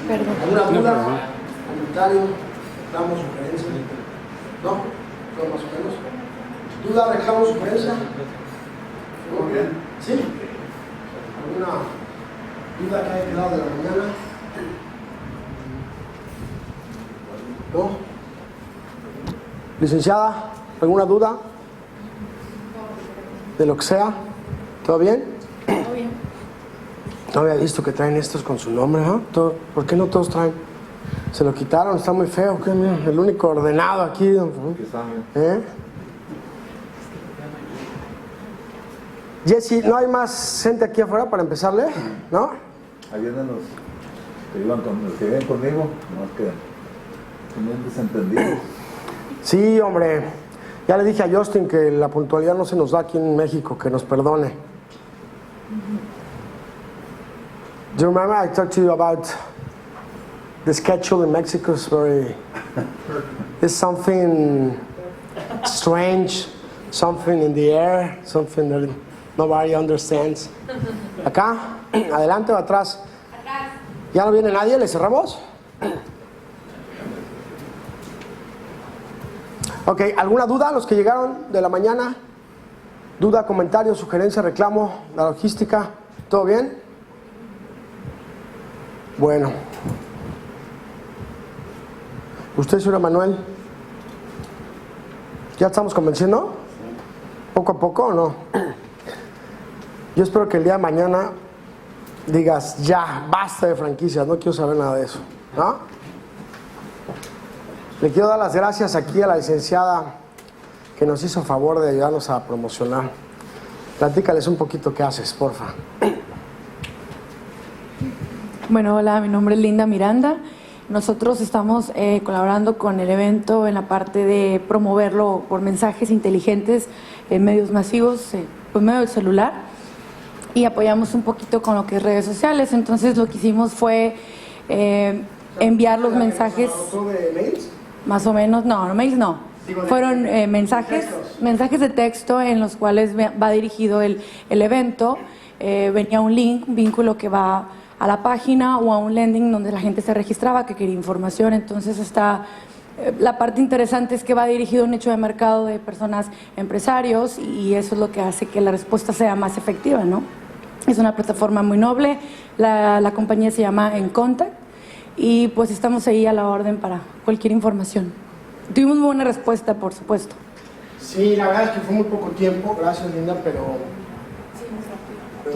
Perdón. ¿Alguna duda? ¿Comentario? ¿Reclamo, sugerencia? ¿No? ¿Todo más o menos? ¿Duda, reclamo, sugerencia? Muy bien. ¿Sí? ¿Alguna duda que haya quedado de la mañana? ¿No? Licenciada, ¿alguna duda? ¿De lo que sea? ¿Todo bien? Todo bien. No había visto que traen estos con su nombre, ¿no? ¿Por qué no todos traen? Se lo quitaron, está muy feo. ¿Qué? Mira, el único ordenado aquí. ¿Eh? Jesse, ¿no hay más gente aquí afuera para empezarle? ¿No? Ahí vienen los que viven conmigo, más que son desentendidos. Sí, hombre. Ya le dije a Justin que la puntualidad no se nos da aquí en México, que nos perdone. Do you remember I talked to you about the schedule in Mexico is very... There's something strange, something in the air, something that nobody understands. ¿Acá? ¿Adelante o atrás? Atrás. ¿Ya no viene nadie? ¿Le cerramos? Ok, ¿alguna duda a los que llegaron de la mañana? ¿Duda, comentario, sugerencia, reclamo, la logística? ¿Todo bien? Bueno. ¿Usted, señora Manuel? ¿Ya estamos convenciendo? ¿Poco a poco o no? Yo espero que el día de mañana digas, ya, basta de franquicias, no quiero saber nada de eso, ¿no? Le quiero dar las gracias aquí a la licenciada que nos hizo favor de ayudarnos a promocionar. Platícales un poquito qué haces, porfa. Bueno, hola, mi nombre es Linda Miranda. Nosotros estamos colaborando con el evento en la parte de promoverlo por mensajes inteligentes en medios masivos, por medio del celular, y apoyamos un poquito con lo que es redes sociales. Entonces lo que hicimos fue enviar los mensajes. ¿De mails? Más o menos, no, mails no. Fueron mensajes de texto en los cuales va dirigido el evento. Venía un link, un vínculo que va a la página o a un landing donde la gente se registraba que quería información. Entonces la parte interesante es que va dirigido a un nicho de mercado de personas empresarios, y eso es lo que hace que la respuesta sea más efectiva, ¿no? Es una plataforma muy noble. La compañía se llama En Contact, y pues estamos ahí a la orden para cualquier información. Tuvimos muy buena respuesta, por supuesto. Sí, la verdad es que fue muy poco tiempo, gracias Linda, pero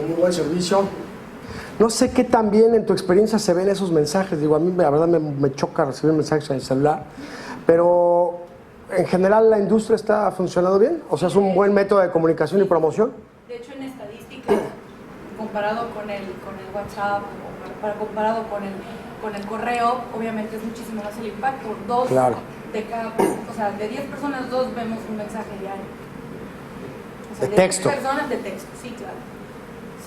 muy buen servicio. No sé qué tan bien en tu experiencia se ven esos mensajes. Digo, a mí la verdad me choca recibir mensajes en el celular, pero en general la industria está funcionando bien. O sea, es un buen método de comunicación y promoción. De hecho, en estadísticas, comparado con el WhatsApp, comparado con el correo, obviamente es muchísimo más el impacto. Claro. De 10 personas, 2 vemos un mensaje diario. O sea, de texto. 10 personas de texto, sí, claro.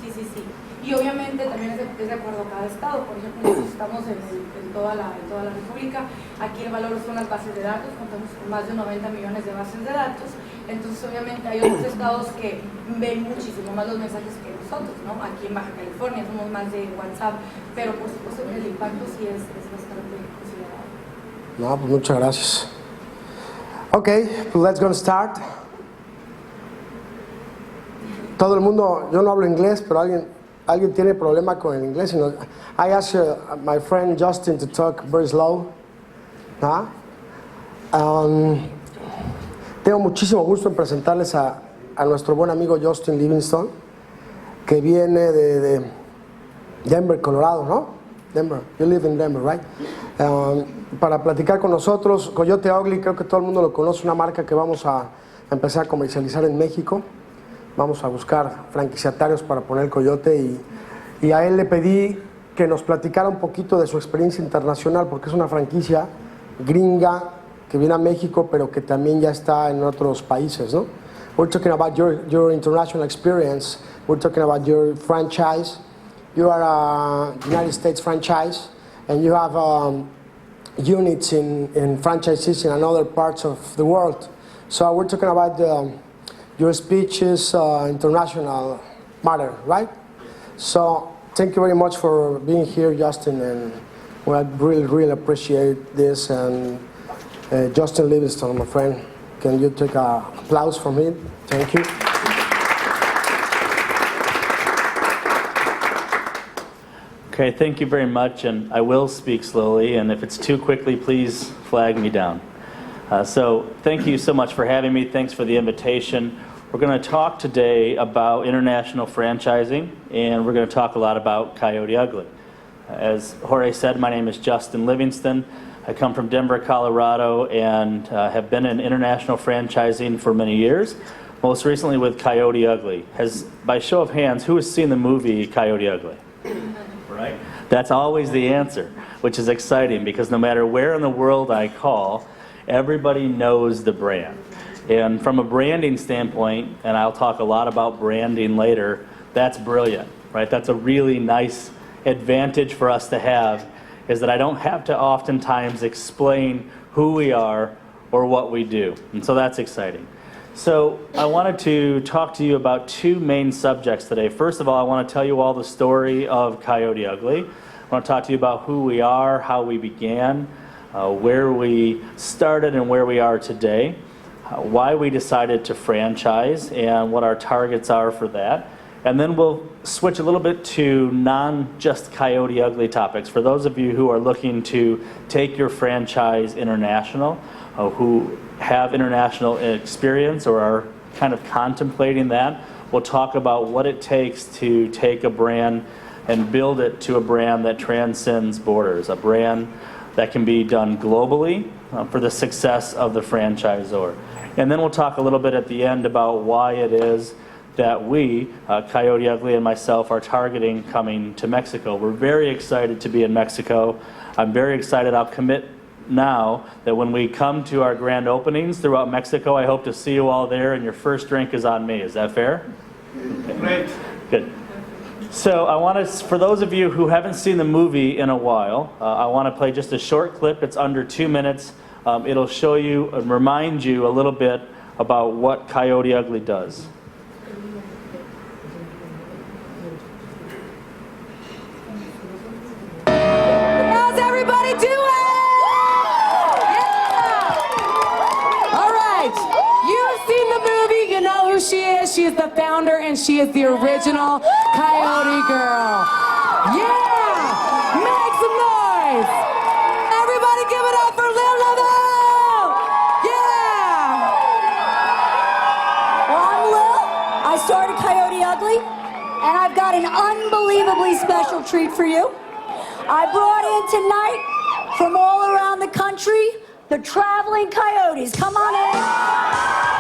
Sí. Y obviamente también es de acuerdo a cada estado. Por ejemplo, nosotros estamos en toda la República. Aquí el valor son las bases de datos, contamos con más de 90 millones de bases de datos. Entonces, obviamente, hay otros estados que ven muchísimo más los mensajes que nosotros, ¿no? Aquí en Baja California somos más de WhatsApp, pero por supuesto que el impacto sí es bastante considerable. No, pues muchas gracias. Okay, pues let's go start. Todo el mundo, yo no hablo inglés, pero alguien tiene problema con el inglés. I asked my friend Justin to talk very slow. ¿Ah? Tengo muchísimo gusto en presentarles a nuestro buen amigo Justin Livingston, que viene de Denver, Colorado, ¿no? Denver, you live in Denver, right? Para platicar con nosotros. Coyote Ugly, creo que todo el mundo lo conoce, una marca que vamos a empezar a comercializar en México. Vamos a buscar franquiciatarios para poner Coyote, y a él le pedí que nos platicara un poquito de su experiencia internacional, porque es una franquicia gringa que viene a México, pero que también ya está en otros países, ¿no? We're talking about your international experience. We're talking about your franchise. You are a United States franchise, and you have units in franchises in other parts of the world. So we're talking about your speech is international matter, right? So thank you very much for being here, Justin, and well, I really, really appreciate this. And Justin Livingston, my friend, can you take an applause from me? Thank you. Okay, thank you very much, and I will speak slowly, and if it's too quickly, please flag me down. So thank you so much for having me. Thanks for the invitation. We're going to talk today about international franchising, and we're going to talk a lot about Coyote Ugly. As Jorge said, my name is Justin Livingston. I come from Denver, Colorado, and have been in international franchising for many years, most recently with Coyote Ugly. By show of hands, who has seen the movie Coyote Ugly? Right? That's always the answer, which is exciting because no matter where in the world I call, everybody knows the brand. And from a branding standpoint, and I'll talk a lot about branding later, that's brilliant, right? That's a really nice advantage for us to have, is that I don't have to oftentimes explain who we are or what we do. And so that's exciting. So I wanted to talk to you about two main subjects today. First of all, I want to tell you all the story of Coyote Ugly. I want to talk to you about who we are, how we began, where we started and where we are today, why we decided to franchise, and what our targets are for that. And then we'll switch a little bit to non-just Coyote Ugly topics. For those of you who are looking to take your franchise international, who have international experience or are kind of contemplating that, we'll talk about what it takes to take a brand and build it to a brand that transcends borders, a brand that can be done globally for the success of the franchisor. And then we'll talk a little bit at the end about why it is that we, Coyote Ugly and myself, are targeting coming to Mexico. We're very excited to be in Mexico. I'm very excited. I'll commit now that when we come to our grand openings throughout Mexico, I hope to see you all there, and your first drink is on me. Is that fair? Great. Good. So I want to, for those of you who haven't seen the movie in a while, I want to play just a short clip. It's under 2 minutes. It'll show you and remind you a little bit about what Coyote Ugly does. How's everybody doing? She is. She is the founder, and she is the original Coyote Girl. Yeah! Make some noise! Everybody give it up for Lil Lavo! Yeah! Well, I'm Lil. I started Coyote Ugly, and I've got an unbelievably special treat for you. I brought in tonight, from all around the country, the Traveling Coyotes. Come on in.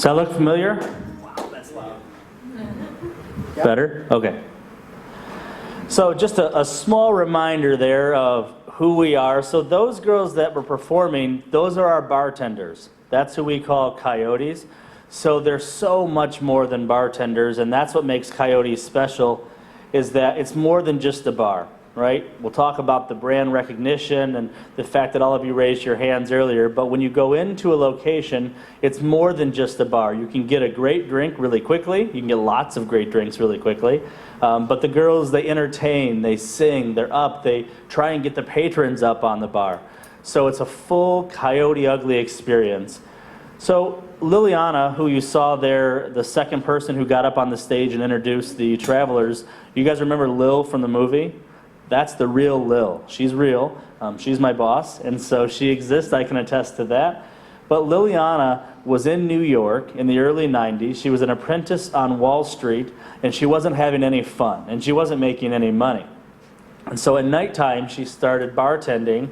Does that look familiar? Wow, that's loud. Better? Okay. So just a small reminder there of who we are. So those girls that were performing, those are our bartenders. That's who we call Coyotes. So they're so much more than bartenders, and that's what makes Coyotes special, is that it's more than just a bar. right? We'll talk about the brand recognition and the fact that all of you raised your hands earlier, but when you go into a location, it's more than just a bar. You can get a great drink really quickly. You can get lots of great drinks really quickly. But the girls, they entertain, they sing, they're up, they try and get the patrons up on the bar. So it's a full Coyote Ugly experience. So Liliana, who you saw there, the second person who got up on the stage and introduced the travelers, you guys remember Lil from the movie? That's the real Lil. She's real. She's my boss, and so she exists. I can attest to that. But Liliana was in New York in the early 90s. She was an apprentice on Wall Street, and she wasn't having any fun, and she wasn't making any money. And so at nighttime, she started bartending,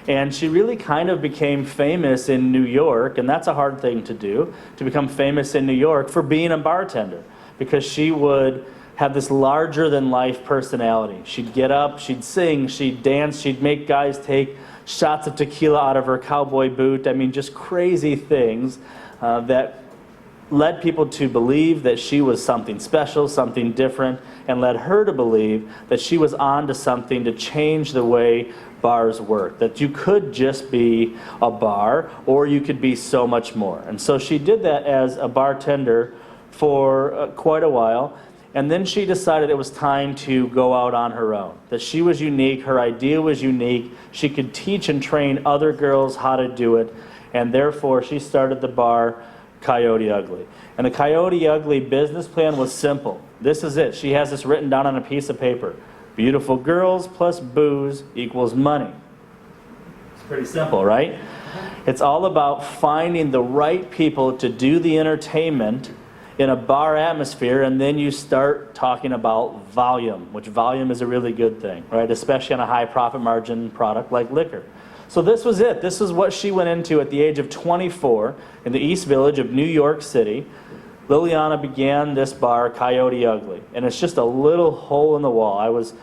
and she really kind of became famous in New York, and that's a hard thing to do, to become famous in New York for being a bartender, because she would have this larger-than-life personality. She'd get up, she'd sing, she'd dance, she'd make guys take shots of tequila out of her cowboy boot. I mean, just crazy things that led people to believe that she was something special, something different, and led her to believe that she was on to something to change the way bars work, that you could just be a bar or you could be so much more. And so she did that as a bartender for quite a while. And then she decided it was time to go out on her own, that she was unique, her idea was unique, she could teach and train other girls how to do it, and therefore she started the bar Coyote Ugly. And the Coyote Ugly business plan was simple. This is it. She has this written down on a piece of paper. Beautiful girls plus booze equals money. It's pretty simple, right? It's all about finding the right people to do the entertainment in a bar atmosphere, and then you start talking about volume, which volume is a really good thing, right? Especially on a high profit margin product like liquor. So this was it. This is what she went into at the age of 24 in the East Village of New York City. Liliana began this bar, Coyote Ugly, and it's just a little hole in the wall. I was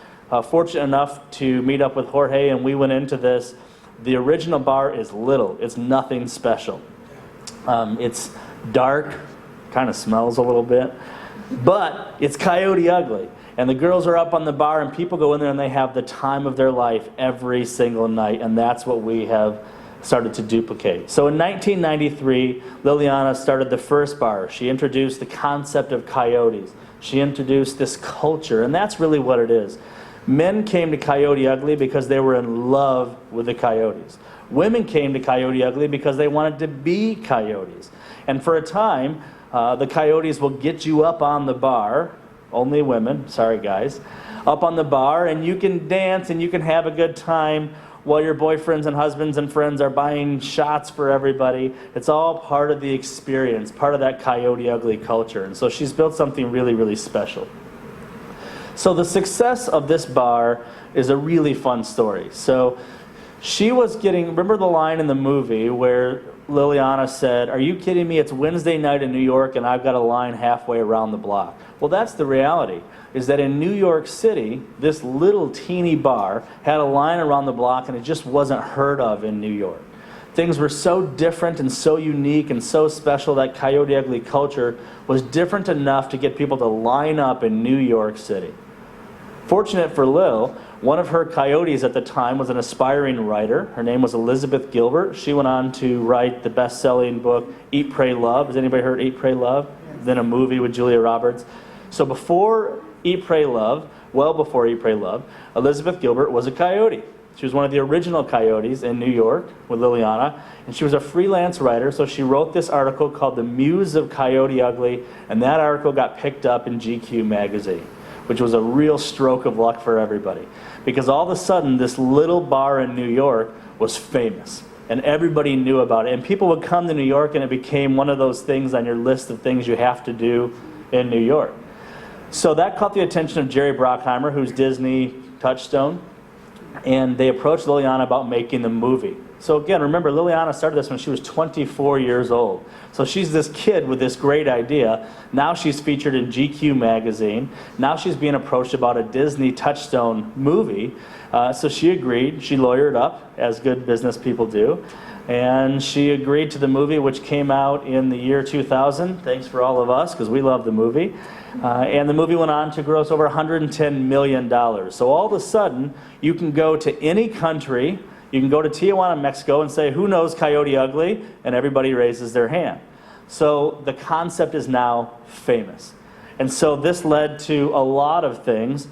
fortunate enough to meet up with Jorge, and we went into this. The original bar is little. It's nothing special. It's dark, kind of smells a little bit, but it's Coyote Ugly. And the girls are up on the bar, and people go in there and they have the time of their life every single night, and that's what we have started to duplicate. So in 1993, Liliana started the first bar. She introduced the concept of coyotes. She introduced this culture, and that's really what it is. Men came to Coyote Ugly because they were in love with the coyotes. Women came to Coyote Ugly because they wanted to be coyotes. And for a time, the coyotes will get you up on the bar, only women, sorry guys, up on the bar, and you can dance and you can have a good time while your boyfriends and husbands and friends are buying shots for everybody. It's all part of the experience, part of that Coyote Ugly culture. And so she's built something really, really special. So the success of this bar is a really fun story. So she was getting, remember the line in the movie where Liliana said, "Are you kidding me? It's Wednesday night in New York and I've got a line halfway around the block." Well, that's the reality, is that in New York City, this little teeny bar had a line around the block and it just wasn't heard of in New York. Things were so different and so unique and so special that Coyote Ugly culture was different enough to get people to line up in New York City. Fortunate for Lil, one of her coyotes at the time was an aspiring writer. Her name was Elizabeth Gilbert. She went on to write the best-selling book, Eat, Pray, Love. Has anybody heard Eat, Pray, Love? Then a movie with Julia Roberts. So before Eat, Pray, Love, well before Eat, Pray, Love, Elizabeth Gilbert was a coyote. She was one of the original coyotes in New York with Liliana, and she was a freelance writer, so she wrote this article called The Muse of Coyote Ugly, and that article got picked up in GQ magazine, which was a real stroke of luck for everybody. Because all of a sudden, this little bar in New York was famous, and everybody knew about it. And people would come to New York, and it became one of those things on your list of things you have to do in New York. So that caught the attention of Jerry Bruckheimer, who's Disney Touchstone, and they approached Liliana about making the movie. So again, remember, Liliana started this when she was 24 years old. So she's this kid with this great idea. Now she's featured in GQ magazine. Now she's being approached about a Disney Touchstone movie. So she agreed. She lawyered up, as good business people do. And she agreed to the movie, which came out in the year 2000. Thanks for all of us, because we love the movie. And the movie went on to gross over $110 million. So all of a sudden, you can go to any country, you can go to Tijuana, Mexico, and say, who knows Coyote Ugly? And everybody raises their hand. So the concept is now famous. And so this led to a lot of things.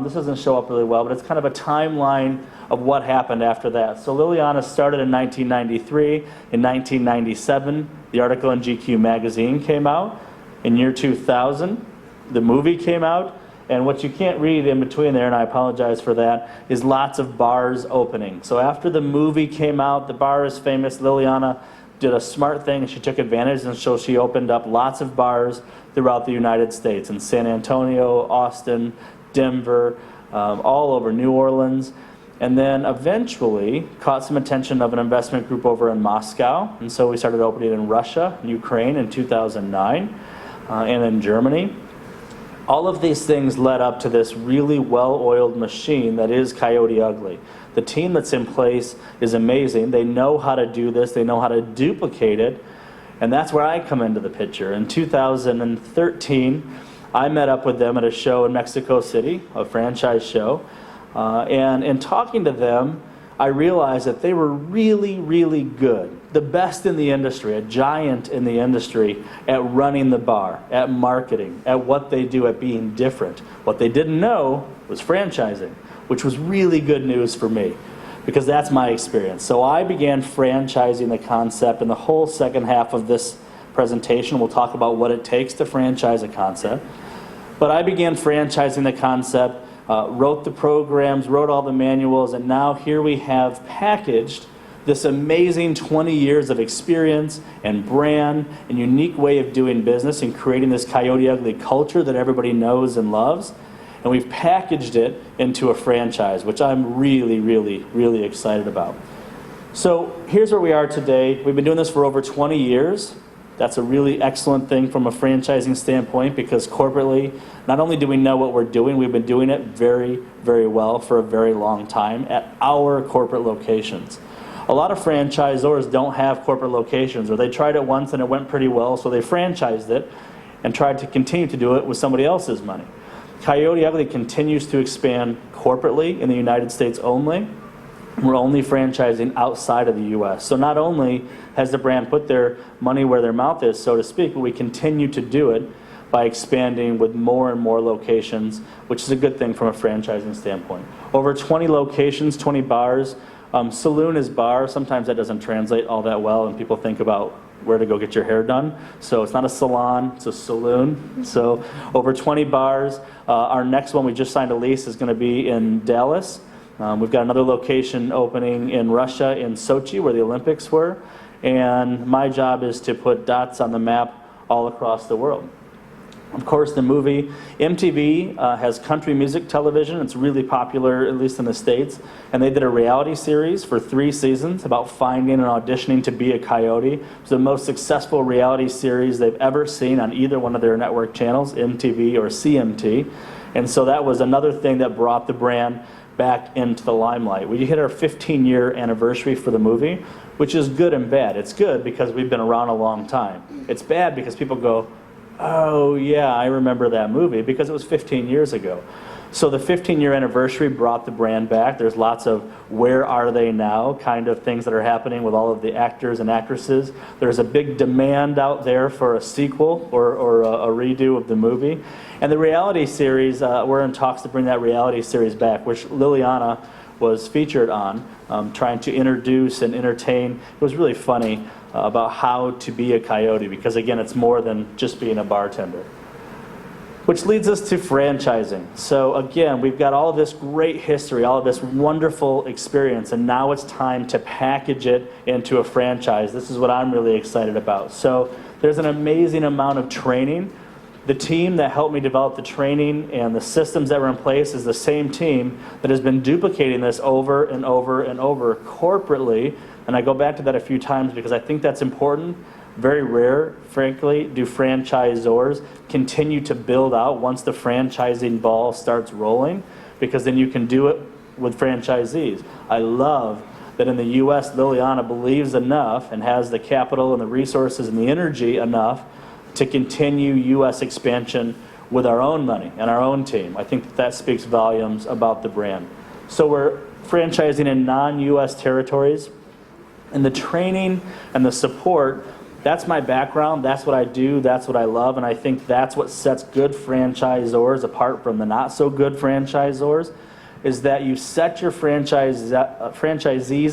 This doesn't show up really well, but it's kind of a timeline of what happened after that. So Liliana started in 1993. In 1997, the article in GQ magazine came out. In year 2000, the movie came out. And what you can't read in between there, and I apologize for that, is lots of bars opening. So after the movie came out, the bar is famous. Liliana did a smart thing, and she took advantage, and so she opened up lots of bars throughout the United States, in San Antonio, Austin, Denver, all over New Orleans, and then eventually caught some attention of an investment group over in Moscow, and so we started opening in Russia, Ukraine in 2009, and in Germany. All of these things led up to this really well-oiled machine that is Coyote Ugly. The team that's in place is amazing. They know how to do this. They know how to duplicate it. And that's where I come into the picture. In 2013, I met up with them at a show in Mexico City, a franchise show. And in talking to them, I realized that they were really, really good. The best in the industry, a giant in the industry at running the bar, at marketing, at what they do, at being different. What they didn't know was franchising, which was really good news for me, because that's my experience. So I began franchising the concept, and the whole second half of this presentation we'll talk about what it takes to franchise a concept. But I began franchising the concept, wrote the programs, wrote all the manuals, and now here we have packaged this amazing 20 years of experience and brand and unique way of doing business and creating this Coyote Ugly culture that everybody knows and loves. And we've packaged it into a franchise, which I'm really, really, really excited about. So here's where we are today. We've been doing this for over 20 years. That's a really excellent thing from a franchising standpoint, because corporately, not only do we know what we're doing, we've been doing it very, very well for a very long time at our corporate locations. A lot of franchisors don't have corporate locations, or they tried it once and it went pretty well, so they franchised it and tried to continue to do it with somebody else's money. Coyote Ugly continues to expand corporately in the United States only. We're only franchising outside of the U.S. So not only has the brand put their money where their mouth is, so to speak, but we continue to do it by expanding with more and more locations, which is a good thing from a franchising standpoint. Over 20 locations, 20 bars. Saloon is bar. Sometimes that doesn't translate all that well, and people think about where to go get your hair done. So it's not a salon, it's a saloon. So over 20 bars. Our next one, we just signed a lease, is going to be in Dallas. We've got another location opening in Russia, in Sochi, where the Olympics were. And my job is to put dots on the map all across the world. Of course, the movie, MTV has country music television. It's really popular, at least in the States. And they did a reality series for 3 seasons about finding and auditioning to be a coyote. It was the most successful reality series they've ever seen on either one of their network channels, MTV or CMT. And so that was another thing that brought the brand back into the limelight. We hit our 15-year anniversary for the movie, which is good and bad. It's good because we've been around a long time. It's bad because people go, oh yeah, I remember that movie, because it was 15 years ago. So the 15-year anniversary brought the brand back. There's lots of where are they now kind of things that are happening with all of the actors and actresses. There's a big demand out there for a sequel or a redo of the movie. And the reality series, we're in talks to bring that reality series back, which Liliana was featured on, trying to introduce and entertain. It was really funny about how to be a coyote, because again, it's more than just being a bartender. Which leads us to franchising. So again, we've got all of this great history, all of this wonderful experience, and now it's time to package it into a franchise. This is what I'm really excited about. So there's an amazing amount of training. The team that helped me develop the training and the systems that were in place is the same team that has been duplicating this over and over and over corporately. And I go back to that a few times because I think that's important. Very rare, frankly, do franchisors continue to build out once the franchising ball starts rolling, because then you can do it with franchisees. I love that in the U.S., Liliana believes enough and has the capital and the resources and the energy enough to continue U.S. expansion with our own money and our own team. I think that speaks volumes about the brand. So we're franchising in non-U.S. territories, and the training and the support, that's my background, that's what I do, that's what I love, and I think that's what sets good franchisors apart from the not so good franchisors, is that you set your franchisees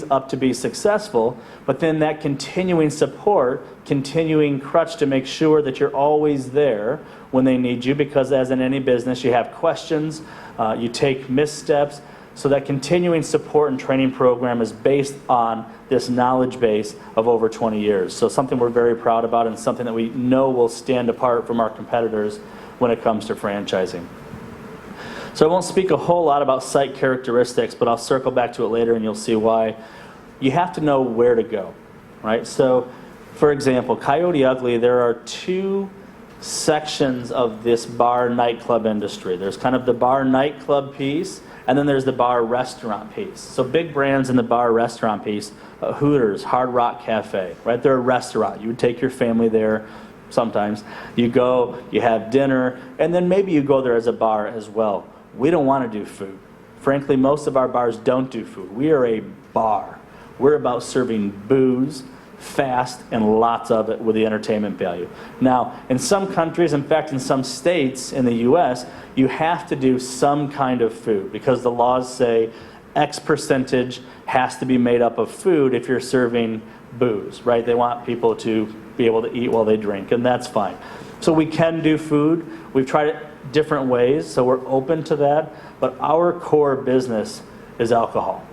up to be successful, but then that continuing support, continuing crutch to make sure that you're always there when they need you, because as in any business, you have questions, you take missteps, so that continuing support and training program is based on this knowledge base of over 20 years. So something we're very proud about and something that we know will stand apart from our competitors when it comes to franchising. So I won't speak a whole lot about site characteristics, but I'll circle back to it later and you'll see why. You have to know where to go, right? So, for example, Coyote Ugly, there are two sections of this bar nightclub industry. There's kind of the bar nightclub piece, and then there's the bar restaurant piece. So big brands in the bar restaurant piece, Hooters, Hard Rock Cafe, right? They're a restaurant. You would take your family there sometimes. You go, you have dinner, and then maybe you go there as a bar as well. We don't want to do food. Frankly, most of our bars don't do food. We are a bar. We're about serving booze, fast, and lots of it with the entertainment value. Now, in some countries, in fact, in some states in the U.S., you have to do some kind of food because the laws say X percentage has to be made up of food if you're serving booze, right? They want people to be able to eat while they drink, and that's fine. So we can do food. We've tried it different ways, so we're open to that, but our core business is alcohol.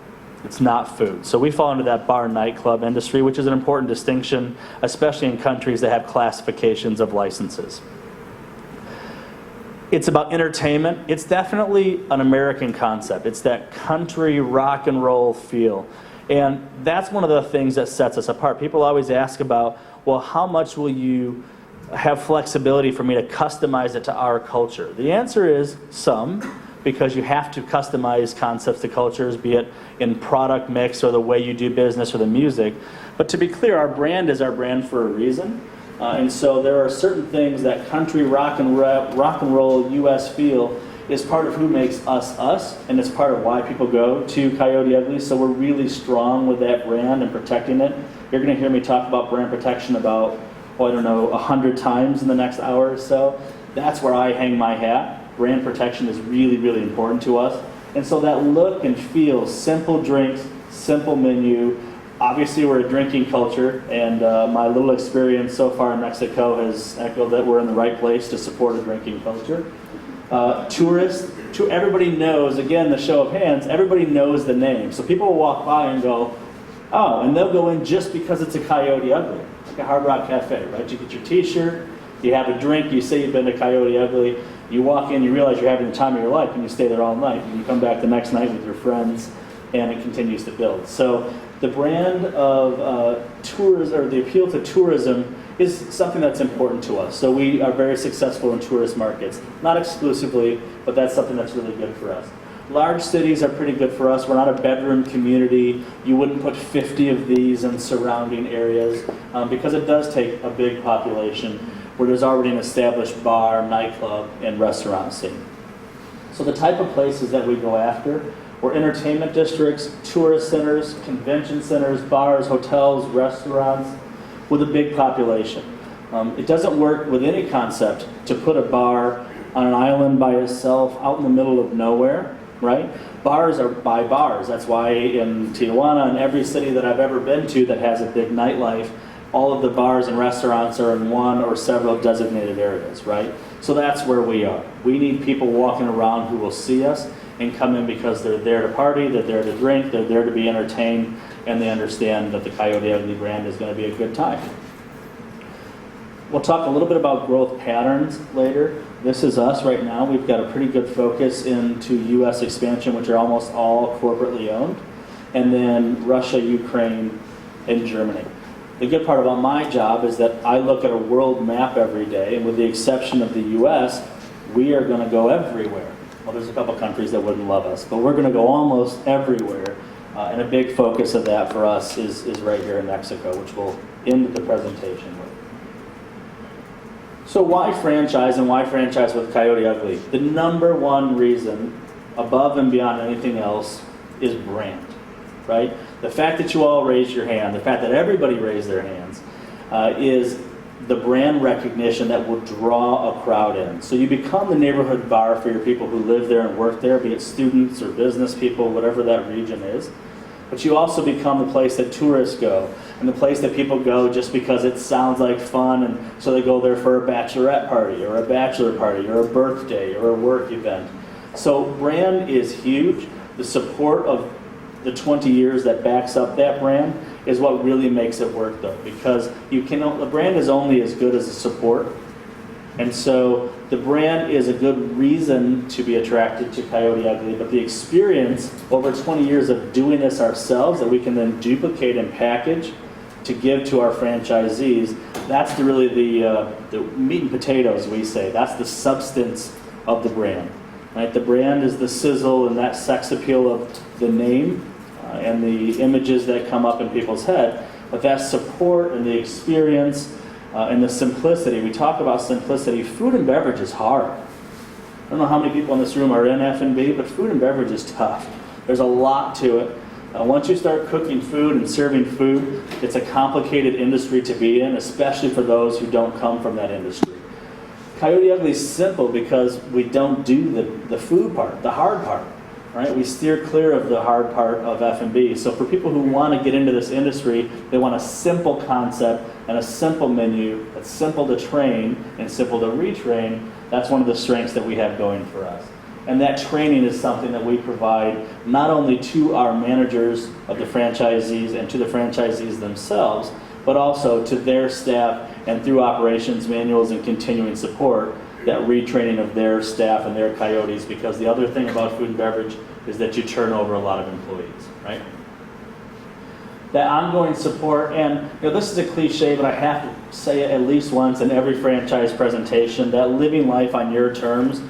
It's not food. So we fall into that bar nightclub industry, which is an important distinction, especially in countries that have classifications of licenses. It's about entertainment. It's definitely an American concept. It's that country rock and roll feel. And that's one of the things that sets us apart. People always ask about, well, how much will you have flexibility for me to customize it to our culture? The answer is some, because you have to customize concepts to cultures, be it in product mix or the way you do business or the music. But to be clear, our brand is our brand for a reason. And so there are certain things that country rock and roll US feel is part of who makes us us, and it's part of why people go to Coyote Ugly. So we're really strong with that brand and protecting it. You're going to hear me talk about brand protection about, 100 times in the next hour or so. That's where I hang my hat. Brand protection is really, really important to us. And so that look and feel, simple drinks, simple menu. Obviously, we're a drinking culture, and my little experience so far in Mexico has echoed that we're in the right place to support a drinking culture. Tourists, everybody knows, again, the show of hands, everybody knows the name. So people will walk by and go, oh, and they'll go in just because it's a Coyote Ugly, like a Hard Rock Cafe, right? You get your t-shirt, you have a drink, you say you've been to Coyote Ugly, you walk in, you realize you're having the time of your life, and you stay there all night, and you come back the next night with your friends, and it continues to build. So the brand of tourism, or the appeal to tourism, is something that's important to us. So we are very successful in tourist markets. Not exclusively, but that's something that's really good for us. Large cities are pretty good for us. We're not a bedroom community. You wouldn't put 50 of these in surrounding areas because it does take a big population where there's already an established bar, nightclub, and restaurant scene. So the type of places that we go after were entertainment districts, tourist centers, convention centers, bars, hotels, restaurants with a big population. It doesn't work with any concept to put a bar on an island by itself out in the middle of nowhere, right? Bars are by bars. That's why in Tijuana and every city that I've ever been to that has a big nightlife, all of the bars and restaurants are in one or several designated areas, right? So that's where we are. We need people walking around who will see us and come in because they're there to party, they're there to drink, they're there to be entertained, and they understand that the Coyote Ugly brand is going to be a good time. We'll talk a little bit about growth patterns later. This is us right now. We've got a pretty good focus into U.S. expansion, which are almost all corporately owned, and then Russia, Ukraine, and Germany. The good part about my job is that I look at a world map every day, and with the exception of the U.S., we are going to go everywhere. Well, there's a couple countries that wouldn't love us, but we're going to go almost everywhere. And a big focus of that for us is right here in Mexico, which we'll end the presentation with. So why franchise, and why franchise with Coyote Ugly? The number one reason, above and beyond anything else, is brand, right? The fact that you all raised your hand, the fact that everybody raised their hands, is the brand recognition that will draw a crowd in. So you become the neighborhood bar for your people who live there and work there, be it students or business people, whatever that region is. But you also become the place that tourists go, and the place that people go just because it sounds like fun, and so they go there for a bachelorette party, or a bachelor party, or a birthday, or a work event. So brand is huge. The support of the 20 years that backs up that brand is what really makes it work, though, because the brand is only as good as the support. And so the brand is a good reason to be attracted to Coyote Ugly, but the experience over 20 years of doing this ourselves that we can then duplicate and package to give to our franchisees, that's really the meat and potatoes, we say. That's the substance of the brand. Right? The brand is the sizzle and that sex appeal of the name and the images that come up in people's head, but that support and the experience and the simplicity. We talk about simplicity. Food and beverage is hard. I don't know how many people in this room are in F&B, but food and beverage is tough. There's a lot to it. Once you start cooking food and serving food, it's a complicated industry to be in, especially for those who don't come from that industry. Coyote Ugly is simple because we don't do the food part, the hard part. Right? We steer clear of the hard part of F&B. So for people who want to get into this industry, they want a simple concept and a simple menu that's simple to train and simple to retrain. That's one of the strengths that we have going for us. And that training is something that we provide not only to our managers of the franchisees and to the franchisees themselves, but also to their staff and through operations manuals and continuing support, that retraining of their staff and their Coyotes, because the other thing about food and beverage is that you turn over a lot of employees, right? That ongoing support, and this is a cliche, but I have to say it at least once in every franchise presentation, that living life on your terms.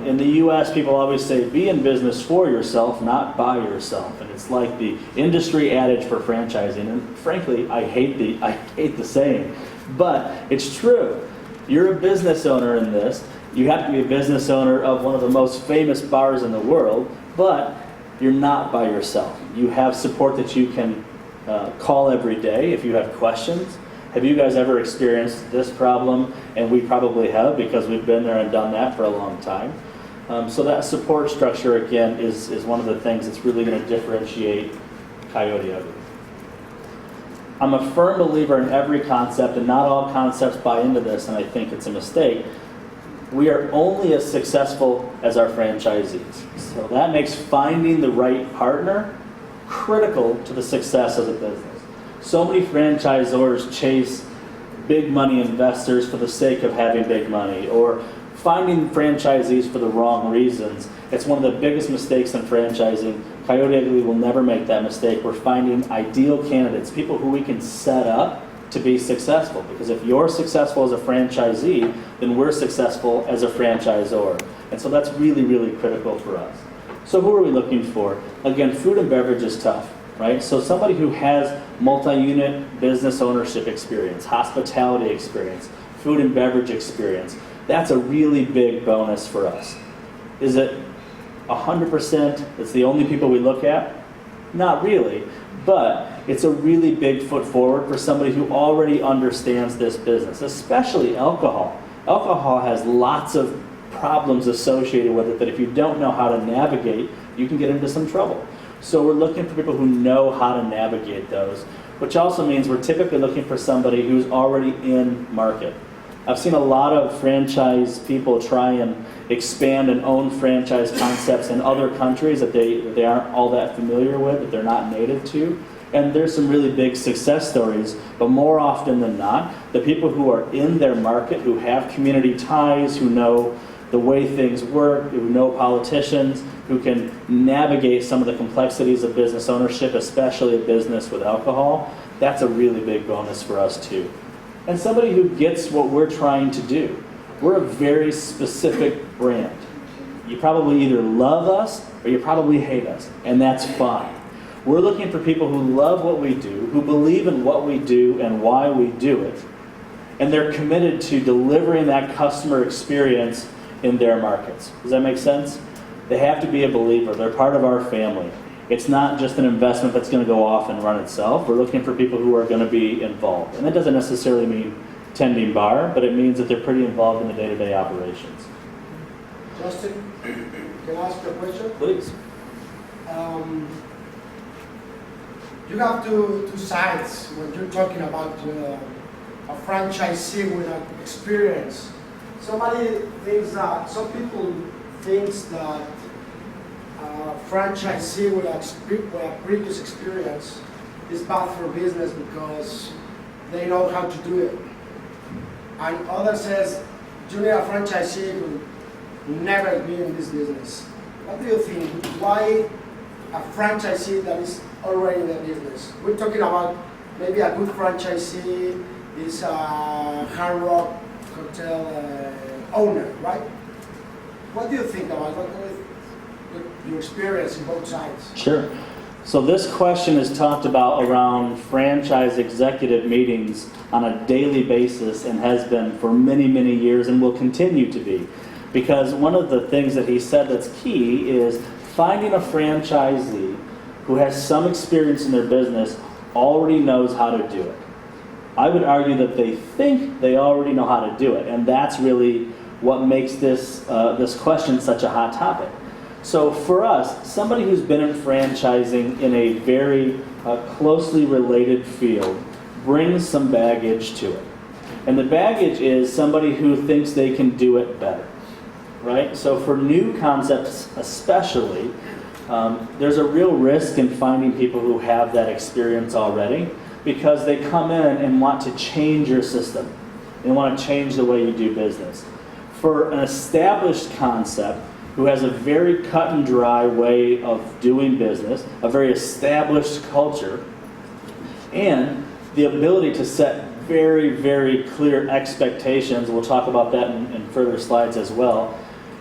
In the U.S., people always say, be in business for yourself, not by yourself. And it's like the industry adage for franchising. And frankly, I hate the saying, but it's true. You're a business owner in this. You have to be a business owner of one of the most famous bars in the world, but you're not by yourself. You have support that you can call every day if you have questions. Have you guys ever experienced this problem? And we probably have, because we've been there and done that for a long time. So that support structure, again, is one of the things that's really going to differentiate Coyote Ugly. I'm a firm believer in every concept, and not all concepts buy into this, and I think it's a mistake. We are only as successful as our franchisees. So that makes finding the right partner critical to the success of the business. So many franchisors chase big money investors for the sake of having big money, or finding franchisees for the wrong reasons. It's one of the biggest mistakes in franchising. Coyote Ugly will never make that mistake. We're finding ideal candidates, people who we can set up to be successful. Because if you're successful as a franchisee, then we're successful as a franchisor. And so that's really, really critical for us. So who are we looking for? Again, food and beverage is tough, right? So somebody who has multi-unit business ownership experience, hospitality experience, food and beverage experience, that's a really big bonus for us. Is it 100%? It's the only people we look at? Not really, but it's a really big foot forward for somebody who already understands this business, especially alcohol. Alcohol has lots of problems associated with it that if you don't know how to navigate, you can get into some trouble. So we're looking for people who know how to navigate those, which also means we're typically looking for somebody who's already in market. I've seen a lot of franchise people try and expand and own franchise concepts in other countries that they aren't all that familiar with, that they're not native to. And there's some really big success stories, but more often than not, the people who are in their market, who have community ties, who know the way things work, who know politicians, who can navigate some of the complexities of business ownership, especially a business with alcohol, that's a really big bonus for us too. And somebody who gets what we're trying to do. We're a very specific brand. You probably either love us or you probably hate us, and that's fine. We're looking for people who love what we do, who believe in what we do and why we do it, and they're committed to delivering that customer experience in their markets. Does that make sense? They have to be a believer. They're part of our family. It's not just an investment that's going to go off and run itself. We're looking for people who are going to be involved. And that doesn't necessarily mean tending bar, but it means that they're pretty involved in the day-to-day operations. Justin, can I ask you a question? Please. You have two sides when you're talking about a franchisee with an experience. Somebody thinks that, some people thinks that a franchisee with a previous experience is bad for business because they know how to do it. And others says, you need a franchisee who never be in this business. What do you think? Why a franchisee that is already in the business? We're talking about maybe a good franchisee is a Hard Rock hotel owner, right? What do you think about your experience in both sides? Sure. So this question is talked about around franchise executive meetings on a daily basis and has been for many, many years and will continue to be. Because one of the things that he said that's key is finding a franchisee who has some experience in their business already knows how to do it. I would argue that they think they already know how to do it, and that's really what makes this question such a hot topic. So for us, somebody who's been in franchising in a very closely related field brings some baggage to it. And the baggage is somebody who thinks they can do it better, right? So for new concepts especially, there's a real risk in finding people who have that experience already because they come in and want to change your system. They want to change the way you do business. For an established concept who has a very cut and dry way of doing business, a very established culture, and the ability to set very, very clear expectations, we'll talk about that in further slides as well,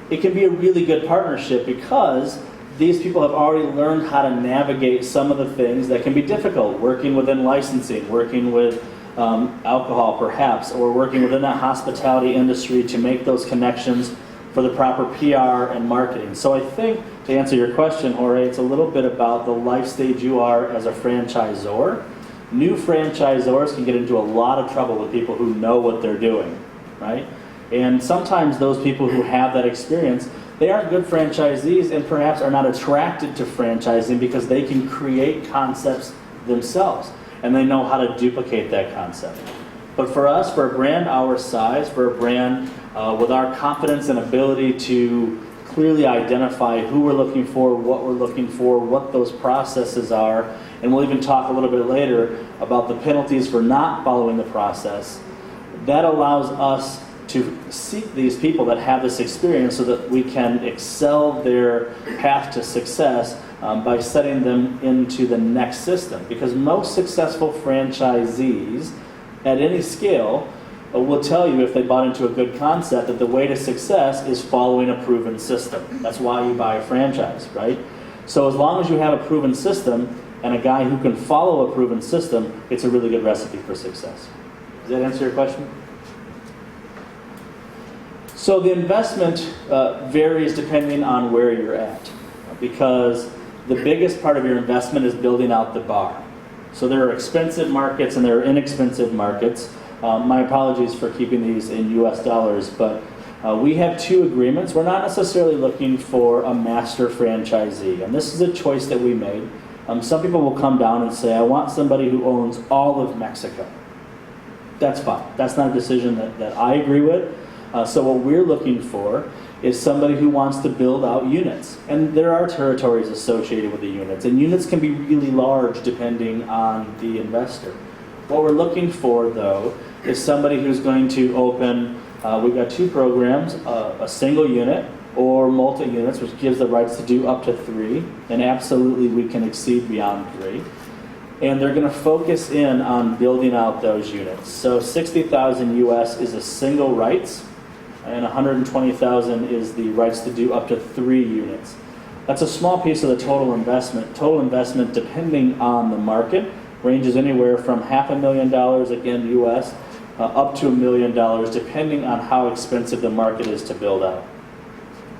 it can be a really good partnership because these people have already learned how to navigate some of the things that can be difficult, working within licensing, working with alcohol perhaps, or working within that hospitality industry to make those connections for the proper PR and marketing. So I think, to answer your question, Jorge, it's a little bit about the life stage you are as a franchisor. New franchisors can get into a lot of trouble with people who know what they're doing, right? And sometimes those people who have that experience, they aren't good franchisees and perhaps are not attracted to franchising because they can create concepts themselves and they know how to duplicate that concept. But for us, for a brand our size, for a brand with our confidence and ability to clearly identify who we're looking for, what those processes are, and we'll even talk a little bit later about the penalties for not following the process, that allows us to seek these people that have this experience so that we can excel their path to success by setting them into the next system. Because most successful franchisees at any scale will tell you, if they bought into a good concept, that the way to success is following a proven system. That's why you buy a franchise, right? So as long as you have a proven system and a guy who can follow a proven system, it's a really good recipe for success. Does that answer your question? So the investment varies depending on where you're at, because the biggest part of your investment is building out the bar. So there are expensive markets and there are inexpensive markets. My apologies for keeping these in US dollars, but we have two agreements. We're not necessarily looking for a master franchisee, and this is a choice that we made. Some people will come down and say, I want somebody who owns all of Mexico. That's fine. That's not a decision that I agree with. So what we're looking for is somebody who wants to build out units. And there are territories associated with the units, and units can be really large depending on the investor. What we're looking for, though, is somebody who's going to open, we've got two programs, a single unit or multi-units, which gives the rights to do up to 3, and absolutely we can exceed beyond 3. And they're going to focus in on building out those units. So 60,000 US is a single rights, and $120,000 is the rights to do up to 3 units. That's a small piece of the total investment. Total investment, depending on the market, ranges anywhere from $500,000, again US, up to $1 million, depending on how expensive the market is to build out.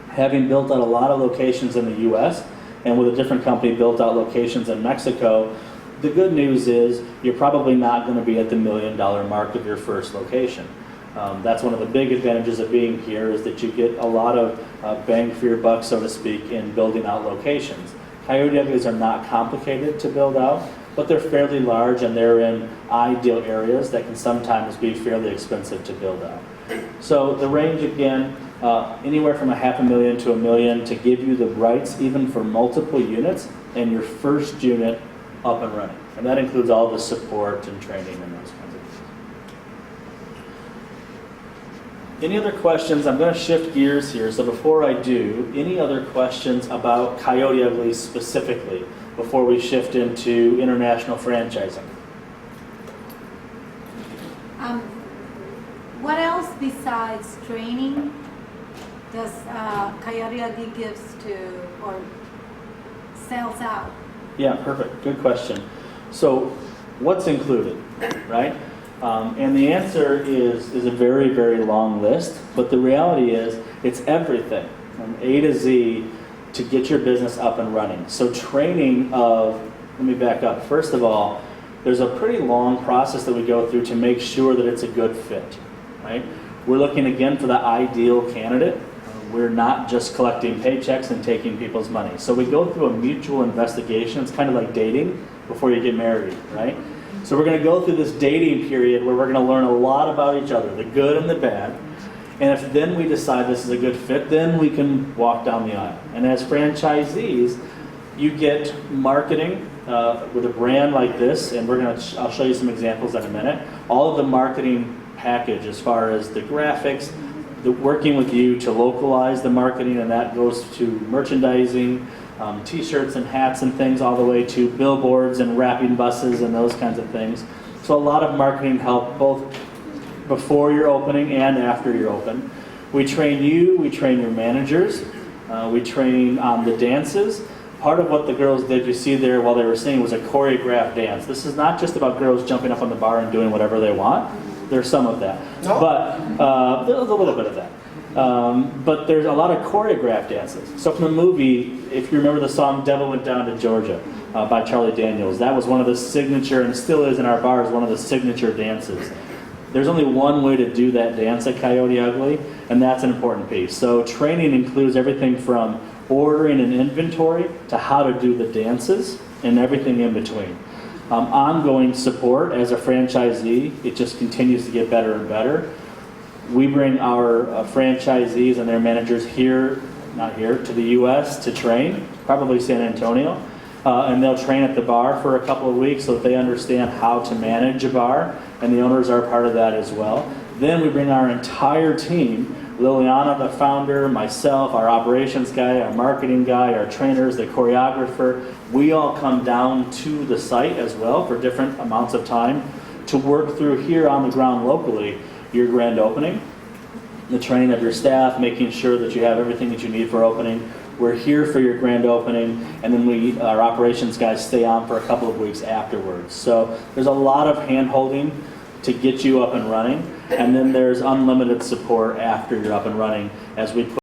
Having built out a lot of locations in the US, and with a different company built out locations in Mexico, the good news is you're probably not going to be at the $1 million mark of your first location. That's one of the big advantages of being here, is that you get a lot of bang for your buck, so to speak, in building out locations. Coyote Uglies are not complicated to build out, but they're fairly large and they're in ideal areas that can sometimes be fairly expensive to build out. So the range, again, anywhere from $500,000 to $1 million to give you the rights even for multiple units and your first unit up and running. And that includes all the support and training and those kinds of things. Any other questions? I'm going to shift gears here. So before I do, any other questions about Coyote Uglies specifically before we shift into international franchising? What else besides training does Coyote Ugly gives to or sells out? Yeah, perfect. Good question. So what's included, right? And the answer is a very, very long list, but the reality is it's everything from A to Z to get your business up and running. So training of, let me back up. First of all, there's a pretty long process that we go through to make sure that it's a good fit, right? We're looking again for the ideal candidate. We're not just collecting paychecks and taking people's money. So we go through a mutual investigation. It's kind of like dating before you get married, right? So we're going to go through this dating period where we're going to learn a lot about each other, the good and the bad. And if then we decide this is a good fit, then we can walk down the aisle. And as franchisees, you get marketing with a brand like this, and I'll show you some examples in a minute. All of the marketing package as far as the graphics, working with you to localize the marketing, and that goes to merchandising, t-shirts and hats and things, all the way to billboards and wrapping buses and those kinds of things. So a lot of marketing help both before you're opening and after you're open. We train you, we train your managers, we train on the dances. Part of what the girls did, you see there while they were singing, was a choreographed dance. This is not just about girls jumping up on the bar and doing whatever they want. There's some of that, No. but there's a little bit of that. But there's a lot of choreographed dances. So from the movie, if you remember the song "Devil Went Down to Georgia" by Charlie Daniels, that was one of the signature, and still is in our bars, one of the signature dances. There's only one way to do that dance at Coyote Ugly, and that's an important piece. So training includes everything from ordering an inventory to how to do the dances and everything in between. Ongoing support as a franchisee, it just continues to get better and better. We bring our franchisees and their managers to the U.S. to train, probably San Antonio, and they'll train at the bar for a couple of weeks so that they understand how to manage a bar, and the owners are part of that as well. Then we bring our entire team, Liliana, the founder, myself, our operations guy, our marketing guy, our trainers, the choreographer. We all come down to the site as well for different amounts of time to work through here on the ground locally your grand opening, the training of your staff, making sure that you have everything that you need for opening. We're here for your grand opening, and then our operations guys stay on for a couple of weeks afterwards. So there's a lot of hand-holding to get you up and running, and then there's unlimited support after you're up and running as we put